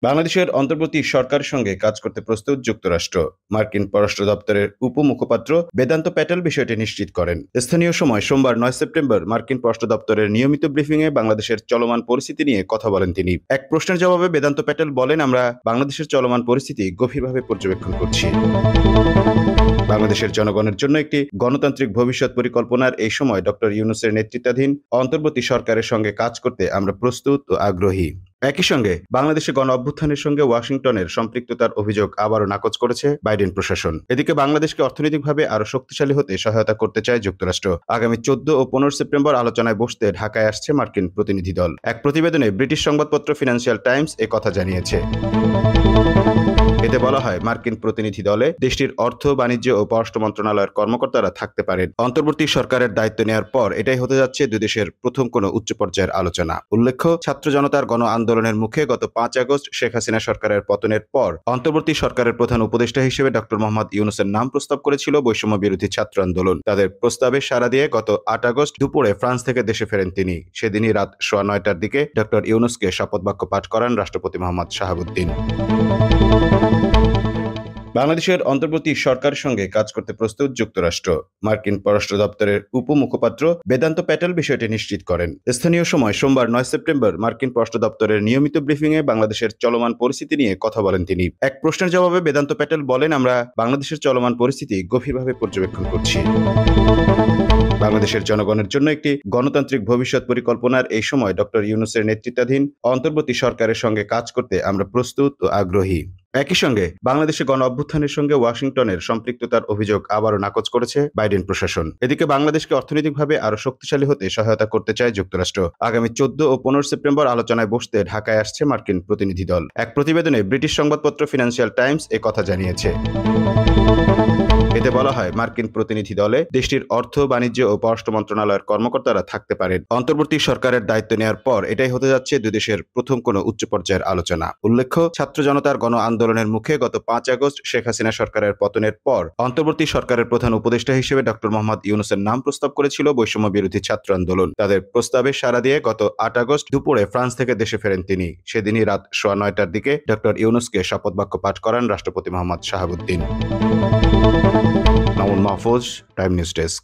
বাংলাদেশের অন্তর্বর্তী সরকারের সঙ্গে কাজ করতে প্রস্তুত যুক্তরাষ্ট্র। মার্কিন পররাষ্ট্র দপ্তরের উপমুখপাত্র বেদান্ত প্যাটেল বিষয়টি নিশ্চিত করেন। স্থানীয় সময় সোমবার ৯ সেপ্টেম্বর মার্কিন পররাষ্ট্র দপ্তরের নিয়মিত ব্রিফিংয়ে বাংলাদেশের চলমান পরিস্থিতি নিয়ে কথা বলেন তিনি। এক প্রশ্নের জবাবে বেদান্ত প্যাটেল বলেন, আমরা বাংলাদেশের চলমান পরিস্থিতি গভীরভাবে পর্যবেক্ষণ করছি। বাংলাদেশের জনগণের জন্য একটি গণতান্ত্রিক ভবিষ্যৎ পরিকল্পনার এই সময় ডক্টর ইউনূসের নেতৃত্বাধীন অন্তর্বর্তী সরকারের সঙ্গে কাজ করতে আমরা প্রস্তুত ও আগ্রহী। একই সঙ্গে বাংলাদেশে গণ অভ্যুত্থানের সঙ্গে ওয়াশিংটনের সম্পৃক্ততার অভিযোগ আবারও নাকচ করেছে বাইডেন প্রশাসন। এদিকে বাংলাদেশকে অর্থনৈতিকভাবে আরও শক্তিশালী হতে সহায়তা করতে চায় যুক্তরাষ্ট্র। আগামী ১৪ ও ১৫ সেপ্টেম্বর আলোচনায় বসতে ঢাকায় আসছে মার্কিন প্রতিনিধি দল। এক প্রতিবেদনে ব্রিটিশ সংবাদপত্র ফিনান্সিয়াল টাইমস কথা জানিয়েছে। এতে বলা হয়, মার্কিন প্রতিনিধি দলে দেশটির অর্থ, বাণিজ্য ও পররাষ্ট্র মন্ত্রণালয়ের কর্মকর্তারা থাকতে পারেন। অন্তর্বর্তী সরকারের দায়িত্ব নেওয়ার পর এটাই হতে যাচ্ছে দুই দেশের প্রথম কোনো উচ্চ পর্যায়ের আলোচনা। উল্লেখ্য, ছাত্র জনতার গণ আন্দোলনের মুখে গত ৫ আগস্ট শেখ হাসিনা সরকারের পতনের পর অন্তর্বর্তী সরকারের প্রধান উপদেষ্টা হিসেবে ডক্টর মোহাম্মদ ইউনূসের নাম প্রস্তাব করেছিল বৈষম্য বিরোধী ছাত্র আন্দোলন। তাদের প্রস্তাবে সাড়া দিয়ে গত ৮ আগস্ট দুপুরে ফ্রান্স থেকে দেশে ফেরেন তিনি। সেদিনই রাত ৯:১৯টার দিকে ডক্টর ইউনূসকে শপথ বাক্য পাঠ করান রাষ্ট্রপতি মোহাম্মদ শাহাবুদ্দিন। বাংলাদেশের অন্তর্বর্তী সরকারের সঙ্গে কাজ করতে প্রস্তুত যুক্তরাষ্ট্র। মার্কিন পররাষ্ট্র দপ্তরের উপমুখপাত্র বেদান্ত প্যাটেল বিষয়টি নিশ্চিত করেন। স্থানীয় সময় সোমবার ৯ সেপ্টেম্বর মার্কিন পররাষ্ট্র দপ্তরের নিয়মিত ব্রিফিংয়ে বাংলাদেশের চলমান পরিস্থিতি নিয়ে কথা বলেন তিনি। এক প্রশ্নের জবাবে বেদান্ত প্যাটেল বলেন, আমরা বাংলাদেশের চলমান পরিস্থিতি গভীরভাবে পর্যবেক্ষণ করছি। বাংলাদেশের জনগণের জন্য একটি গণতান্ত্রিক ভবিষ্যৎ পরিকল্পনার এই সময় ডক্টর ইউনূসের নেতৃত্বাধীন অন্তর্বর্তী সরকারের সঙ্গে কাজ করতে আমরা প্রস্তুত ও আগ্রহী। একই সঙ্গে বাংলাদেশে গণ অভ্যুত্থানের সঙ্গে ওয়াশিংটনের সম্পৃক্ততার অভিযোগ আবারও নাকচ করেছে বাইডেন প্রশাসন। এদিকে বাংলাদেশকে অর্থনৈতিকভাবে আরও শক্তিশালী হতে সহায়তা করতে চায় যুক্তরাষ্ট্র। আগামী ১৪ ও ১৫ সেপ্টেম্বর আলোচনায় বসতে ঢাকায় আসছে মার্কিন প্রতিনিধি দল। এক প্রতিবেদনে ব্রিটিশ সংবাদপত্র ফিনান্সিয়াল টাইমস কথা জানিয়েছে। এতে বলা হয়, মার্কিন প্রতিনিধি দলে দেশটির অর্থ, বাণিজ্য ও পররাষ্ট্র মন্ত্রণালয়ের কর্মকর্তারা থাকতে পারেন। অন্তর্বর্তী সরকারের দায়িত্ব নেওয়ার পর এটাই হতে যাচ্ছে দুই দেশের প্রথম কোনো উচ্চ পর্যায়ের আলোচনা। উল্লেখ্য, ছাত্র জনতার গণ আন্দোলনের মুখে গত ৫ আগস্ট শেখ হাসিনা সরকারের পতনের পর অন্তর্বর্তী সরকারের প্রধান উপদেষ্টা হিসেবে ডক্টর মোহাম্মদ ইউনূসের নাম প্রস্তাব করেছিল বৈষম্য বিরোধী ছাত্র আন্দোলন। তাদের প্রস্তাবে সাড়া দিয়ে গত ৮ আগস্ট দুপুরে ফ্রান্স থেকে দেশে ফেরেন তিনি। সেদিনই রাত ৯:১৯টার দিকে ডক্টর ইউনূসকে শপথ বাক্য পাঠ করান রাষ্ট্রপতি Mohammad Shahabuddin. Mamun Mahfuz, time news desk.